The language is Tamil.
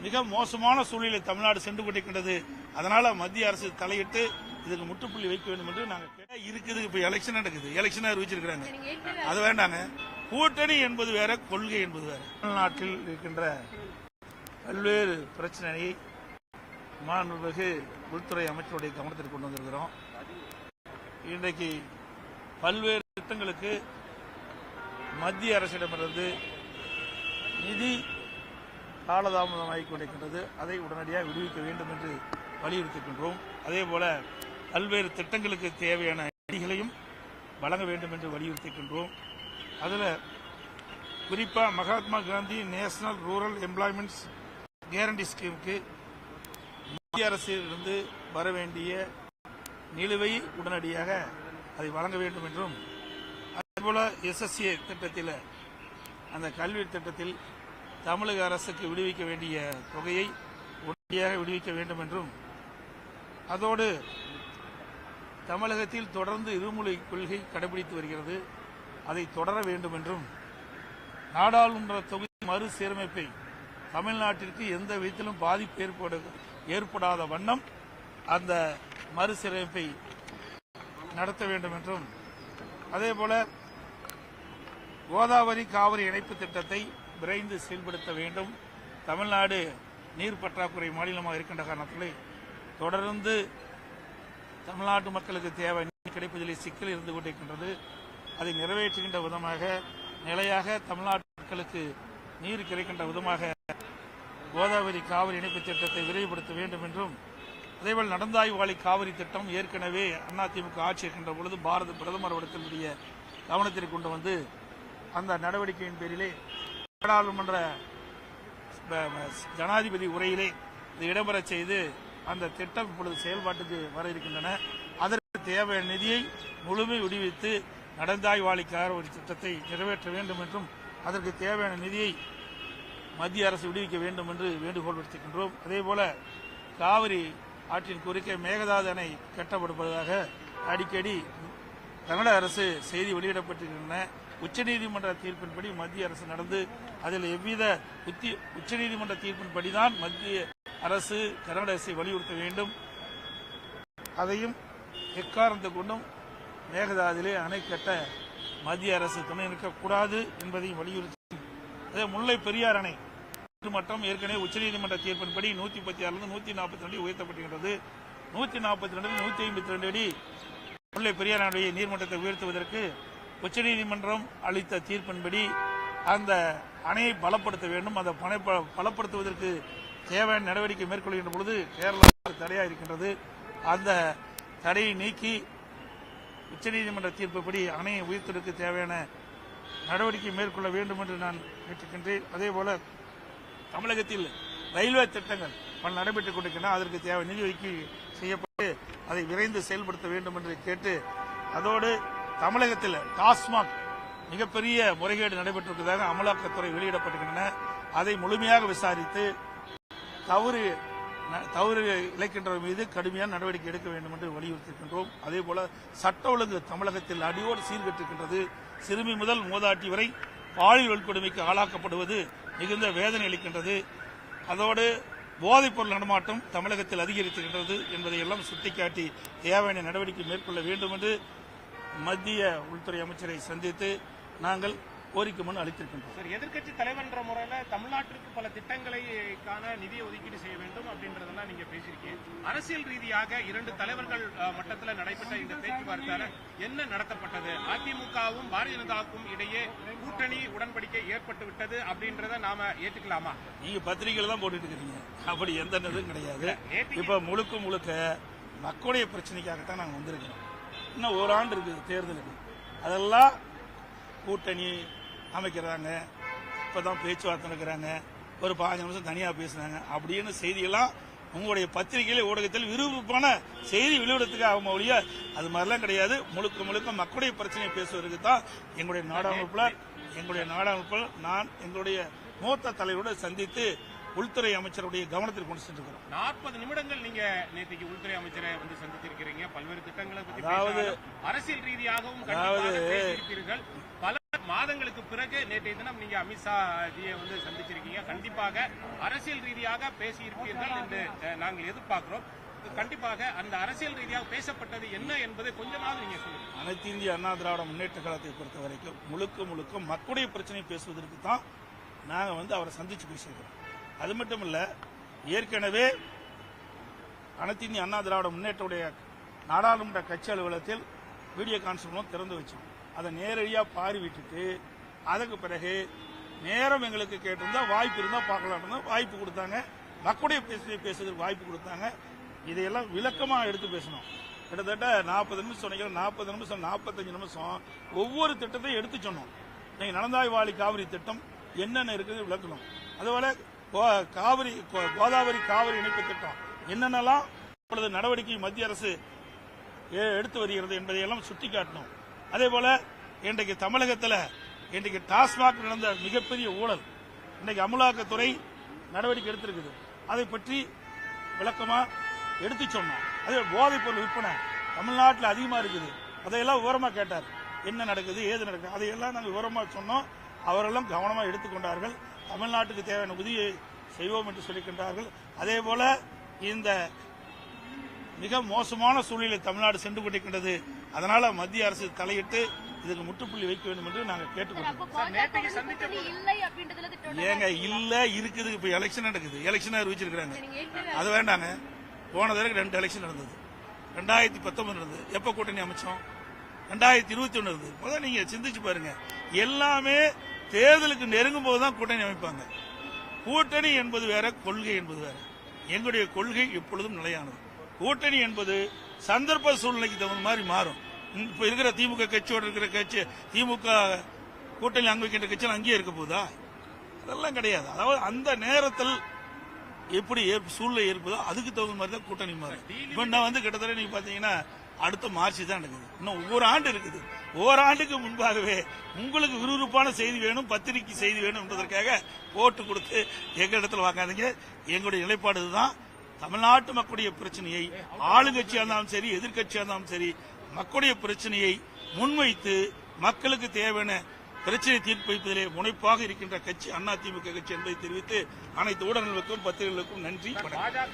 மிக மோசமான சூழ்நிலை தமிழ்நாடு சென்று கொண்டிருக்கின்றது. அதனால மத்திய அரசு தலையிட்டு இதுக்கு முற்றுப்புள்ளி வைக்க வேண்டும் என்று நாங்கள் இருக்குது. இப்ப எலெக்ஷன் நடக்குது, எலெக்ஷன் அறிவிச்சிருக்கிறாங்க. அது வேண்டாங்க. கூட்டணி என்பது வேற, கொள்கை என்பது வேற. தமிழ்நாட்டில் இருக்கின்ற பல்வேறு பிரச்சனையை மாண்புமிகு உள்துறை அமைச்சருடைய கவனத்திற்கு கொண்டு வந்திருக்கிறோம். இன்றைக்கு பல்வேறு திட்டங்களுக்கு மத்திய அரசிடமிருந்து நிதி காலதாமதமாகிக் கொண்டிருக்கின்றது. அதை உடனடியாக விடுவிக்க வேண்டும் என்று வலியுறுத்துகின்றோம். அதேபோல பல்வேறு திட்டங்களுக்கு தேவையான நிதிகளையும் வழங்க வேண்டும் என்று வலியுறுத்துகின்றோம். அதில் குறிப்பாக Mahatma Gandhi national rural employment guarantee ஸ்கீமுக்கு மத்திய அரசிலிருந்து வர வேண்டிய நிலுவை உடனடியாக அதை வழங்க வேண்டும் என்றும், அதேபோல SSA திட்டத்தில் அந்த கல்வி திட்டத்தில் தமிழக அரசுக்கு விடுவிக்க வேண்டிய தொகையை உடனடியாக விடுவிக்க வேண்டும் என்றும், அதோடு தமிழகத்தில் தொடர்ந்து இருமொழி கொள்கை கடைபிடித்து வருகிறது, அதை தொடர வேண்டும் என்றும், நாடாளுமன்ற தொகுதி மறுசீரமைப்பை தமிழ்நாட்டிற்கு எந்த விதத்திலும் பாதிப்பு ஏற்படாத வண்ணம் அந்த மறுசீரமைப்பை நடத்த வேண்டும் என்றும், அதேபோல கோதாவரி காவிரி இணைப்பு திட்டத்தை விரைந்து செயல்படுத்த வேண்டும். தமிழ்நாடு நீர் பற்றாக்குறை மாநிலமாக இருக்கின்ற காரணத்திலே தொடர்ந்து தமிழ்நாட்டு மக்களுக்கு தேவை நீர் கிடைப்பதிலே சிக்கல் இருந்து கொண்டிருக்கின்றது. அதை நிறைவேற்றுகின்ற விதமாக நிலையாக தமிழ்நாட்டு மக்களுக்கு நீர் கிடைக்கின்ற விதமாக கோதாவரி காவிரி இணைப்பு திட்டத்தை விரைவுபடுத்த வேண்டும் என்றும், அதேபோல் நடந்தாய்வாளி காவிரி திட்டம் ஏற்கனவே அதிமுக ஆட்சி இருக்கின்ற பொழுது பாரத பிரதமர் இடத்தினுடைய கவனத்திற்கு கொண்டு வந்து அந்த நடவடிக்கையின் பேரிலே நாடாளுமன்ற ஜனாதிபதி உரையிலே இது இடம்பெற செய்து அந்த திட்டம் இப்பொழுது செயல்பாட்டுக்கு வர இருக்கின்றன. அதற்கு தேவையான நிதியை முழுமை விடுவித்து நடந்தாய்வாளி காவிரி திட்டத்தை நிறைவேற்ற வேண்டும் என்றும், அதற்கு தேவையான நிதியை மத்திய அரசு விடுவிக்க வேண்டும் என்று வேண்டுகோள் விடுத்திருக்கின்றோம். அதேபோல காவிரி ஆற்றின் குறுக்கே மேகதாது அணை கட்டப்படுவதாக அடிக்கடி தமிழக அரசு செய்தி வெளியிடப்பட்டிருக்கின்றன. உச்சநீதிமன்ற தீர்ப்பின்படி மத்திய அரசு நடந்து அதில் எவ்வித உச்சநீதிமன்ற தீர்ப்பின்படிதான் மத்திய அரசு கர்நாடக அரசை வலியுறுத்த வேண்டும். அதையும் எக்காரணத்தை கொண்டும் மேகதாதிலே அணை கட்ட மத்திய அரசு துணை நிற்கக்கூடாது என்பதையும் வலியுறுத்தி, அதே முல்லை பெரியார் அணை மட்டம் ஏற்கனவே உச்சநீதிமன்ற தீர்ப்பின்படி 136 142 அடி உயர்த்தப்பட்டிருக்கிறது. 142 152 அடி முல்லை பெரியார் அணையுடைய நீர்மட்டத்தை உயர்த்துவதற்கு உச்சநீதிமன்றம் அளித்த தீர்ப்பின்படி அந்த அணையை பலப்படுத்த வேண்டும். அந்த பலப்படுத்துவதற்கு தேவையான நடவடிக்கை மேற்கொள்கின்ற பொழுது கேரளா தடையாக இருக்கின்றது. அந்த தடையை நீக்கி உச்சநீதிமன்ற தீர்ப்புப்படி அணையை உயர்த்துவதற்கு தேவையான நடவடிக்கை மேற்கொள்ள வேண்டும் என்று நான் கேட்டுக்கின்றேன். அதேபோல தமிழகத்தில் ரயில்வே திட்டங்கள் பல நடைபெற்றுக் கொண்டிருக்கின்றன. அதற்கு தேவை நிதி ஒதுக்கீடு செய்யப்பட்டு அதை விரைந்து செயல்படுத்த வேண்டும் என்று கேட்டு, அதோடு தமிழகத்தில் டாஸ்மாக் மிகப்பெரிய முறைகேடு நடைபெற்றிருப்பதாக அமலாக்கத்துறை வெளியிடப்பட்டிருக்கின்றன. அதை முழுமையாக விசாரித்து தவறு இழைக்கின்றவர் மீது கடுமையான நடவடிக்கை எடுக்க வேண்டும் என்று வலியுறுத்தியிருக்கின்றோம். அதேபோல சட்ட ஒழுங்கு தமிழகத்தில் அடியோடு சீர்கட்டிருக்கின்றது. சிறுமி முதல் மூதாட்டி வரை பாலியல் வன்கொடுமைக்கு ஆளாக்கப்படுவது மிகுந்த வேதனை அளிக்கின்றது. அதோடு போதைப் பொருள் நடமாட்டம் தமிழகத்தில் அதிகரித்திருக்கின்றது என்பதையெல்லாம் சுட்டிக்காட்டி தேவையான நடவடிக்கை மேற்கொள்ள வேண்டும் என்று மத்திய உள்துறை அமைச்சரை சந்தித்து நாங்கள் கோரிக்கை மனு அளித்திருக்கின்றோம். சார், எதிர்க்கட்சி தலைவர் என்ற முறையில் தமிழ்நாட்டிற்கு பல திட்டங்களுக்கான நிதியை ஒதுக்கீடு செய்ய வேண்டும் அப்படின்றதெல்லாம் நீங்க பேசியிருக்கீங்க. அரசியல் ரீதியாக 2 தலைவர்கள் மட்டத்தில் நடைபெற்ற இந்த பேச்சுவார்த்தையில என்ன நடத்தப்பட்டது? அதிமுகவும் பாரதிய ஜனதாவுக்கும் இடையே கூட்டணி உடன்படிக்கை ஏற்பட்டு விட்டது அப்படின்றத நாம ஏற்றுக்கலாமா? நீங்க பத்திரிகையில தான் போட்டுட்டு இருக்கீங்க. அப்படி எந்த இதுவும் கிடையாது. இப்ப முழுக்க மக்களுடைய பிரச்சனைக்காகத்தான் நாங்க வந்திருக்கிறோம். இன்னும் ஓராண்டு இருக்கு தேர்தலுக்கு. அதெல்லாம் கூட்டணி அமைக்கிறாங்க, இப்பதான் பேச்சுவார்த்தை நடக்கிறாங்க, ஒரு 15 நிமிஷம் தனியா பேசுறாங்க அப்படின்னு செய்தியெல்லாம் உங்களுடைய பத்திரிகையில ஊடகத்தில் விருப்பமான செய்தி வெளியிடத்துக்கு ஒழிய அது மாதிரிலாம் கிடையாது. முழுக்க மக்களுடைய பிரச்சனையை பேசுவதற்கு தான் எங்களுடைய நாடாளுமன்றத்தில் நான் எங்களுடைய மூத்த தலைவரோடு சந்தித்து உள்துறை அமைச்சருடைய கவனத்தில் கொண்டு சென்றிருக்கிறோம். 40 நிமிடங்கள் நீங்க நேற்றைக்கு உள்துறை அமைச்சரை வந்து சந்தித்திருக்கிறீங்க. பல்வேறு திட்டங்களை பற்றி அரசியல் ரீதியாகவும் பேசியிருப்பீர்கள். பல மாதங்களுக்கு பிறகு நேற்றைய தினம் நீங்க அமித்ஷா ஜியை வந்து சந்திச்சிருக்கீங்க. கண்டிப்பாக அரசியல் ரீதியாக பேசியிருப்பீர்கள் என்று நாங்கள் எதிர்பார்க்கிறோம். கண்டிப்பாக அந்த அரசியல் ரீதியாக பேசப்பட்டது என்ன என்பதை கொஞ்சமாவது நீங்க சொல்லுங்க. அனைத்து இந்திய அண்ணா திராவிட முன்னேற்ற கழகத்தை பொறுத்த வரைக்கும் முழுக்க மக்களுடைய பிரச்சனை பேசுவதற்கு தான் நாங்கள் வந்து அவரை சந்திச்சு பேசியிருக்கிறோம். அது மட்டும் இல்ல, ஏற்கனவே அனைத்து இந்திய அண்ணா திராவிட முன்னேற்றவுடைய நாடாளுமன்ற கட்சி அலுவலகத்தில் வீடியோ கான்ஃபரன்ஸ் திறந்து வச்சோம். அதை நேரடியாக பார்வையிட்டு அதுக்கு பிறகு நேரம் எங்களுக்கு கேட்டிருந்தா வாய்ப்பு இருந்தால் பார்க்கலாம் வாய்ப்பு கொடுத்தாங்க. மக்களுடைய பிரச்சனையை பேசுவதற்கு வாய்ப்பு கொடுத்தாங்க. இதையெல்லாம் விளக்கமாக எடுத்து பேசணும். கிட்டத்தட்ட 40 நிமிஷம் சொன்னீங்க, 40 நிமிஷம் 45 நிமிஷம் ஒவ்வொரு திட்டத்தையும் எடுத்து சொன்னோம். நீங்க நடந்தாய்வாளி காவிரி திட்டம் என்னென்ன இருக்குது விளக்கணும். அதுபோல கோதாவரி காவிரி இணைப்பு திட்டம் என்னென்னலாம் இப்பொழுது நடவடிக்கை மத்திய அரசு எடுத்து வருகிறது என்பதையெல்லாம் சுட்டிக்காட்டணும். அதே போல இன்றைக்கு தமிழகத்தில் இன்றைக்கு டாஸ்மாக் நடந்த மிகப்பெரிய ஊழல் இன்றைக்கு அமலாக்கத்துறை நடவடிக்கை எடுத்திருக்குது. அதை பற்றி விளக்கமா எடுத்து சொன்னோம். அதே போதைப் பொருள் விற்பனை தமிழ்நாட்டில் அதிகமாக இருக்குது. அதையெல்லாம் விவரமா கேட்டார். என்ன நடக்குது, ஏது நடக்குது, அதையெல்லாம் நாங்கள் விவரமா சொன்னோம். அவரெல்லாம் கவனமாக எடுத்துக்கொண்டார்கள். தமிழ்நாட்டுக்கு தேவையான உதவியை செய்வோம் என்று சொல்லிக்கின்றார்கள். அதே போல இந்த மிக மோசமான சூழ்நிலை தமிழ்நாடு சென்று கொண்டிருக்கின்றது. அதனால மத்திய அரசு தலையிட்டு இதுக்கு முற்றுப்புள்ளி வைக்க வேண்டும் என்று நாங்கள் கேட்டுக்கொண்டோம். ஏங்க இல்ல இருக்குது. இப்ப எலெக்ஷன் நடக்குது, எலெக்ஷன் அறிவிச்சிருக்காங்க. அது வேண்டாங்க. போன தடவை 2 எலெக்ஷன் நடந்தது. 2019 நடந்தது. எப்ப கூட்டணி அமைச்சோம்? 2021 நடந்தது. முதல்ல நீங்க சிந்திச்சு பாருங்க. எல்லாமே தேர்தலுக்கு நெருங்கும் போதுதான் கூட்டணி அமைப்பாங்க. கூட்டணி என்பது வேற, கொள்கை என்பது வேற. எங்களுடைய கொள்கை எப்பொழுதும் நிலையானது. கூட்டணி என்பது சந்தர்ப்ப சூழ்நிலைக்கு தகுந்த மாதிரி மாறும். இப்ப இருக்கிற திமுக கட்சியோட இருக்கிற கட்சி, திமுக கூட்டணி அங்க வைக்கின்ற கட்சியில் அங்கேயே இருக்க போதா? அதெல்லாம் கிடையாது. அதாவது அந்த நேரத்தில் எப்படி சூழ்நிலை ஏற்பதோ அதுக்கு தகுந்த மாதிரி தான் கூட்டணி மாறும். இப்ப நான் வந்து கிட்டத்தட்ட நீங்க பாத்தீங்கன்னா அடுத்த மார்ச் தான் நடக்குது. இன்னும் ஒவ்வொரு ஆண்டு இருக்குது. ஒவ்வொரு ஆண்டுக்கு முன்பாகவே உங்களுக்கு விறுவிறுப்பான செய்தி வேணும், பத்திரிகை செய்தி வேணும் என்பதற்காக போட்டு கொடுத்து எங்க இடத்துல வாங்காதீங்க. எங்களுடைய நிலைப்பாடு இதுதான். தமிழ்நாட்டு மக்களுடைய பிரச்சனையை ஆளுங்கட்சியா இருந்தாலும் சரி, எதிர்கட்சியா இருந்தாலும் சரி, மக்களுடைய பிரச்சனையை முன்வைத்து மக்களுக்கு தேவையான பிரச்சனை தீர்ப்பு வைப்பதிலே முனைப்பாக இருக்கின்ற கட்சி அதிமுக கட்சி என்பதை தெரிவித்து அனைத்து ஊடகங்களுக்கும் பத்திரிகைகளுக்கும் நன்றி.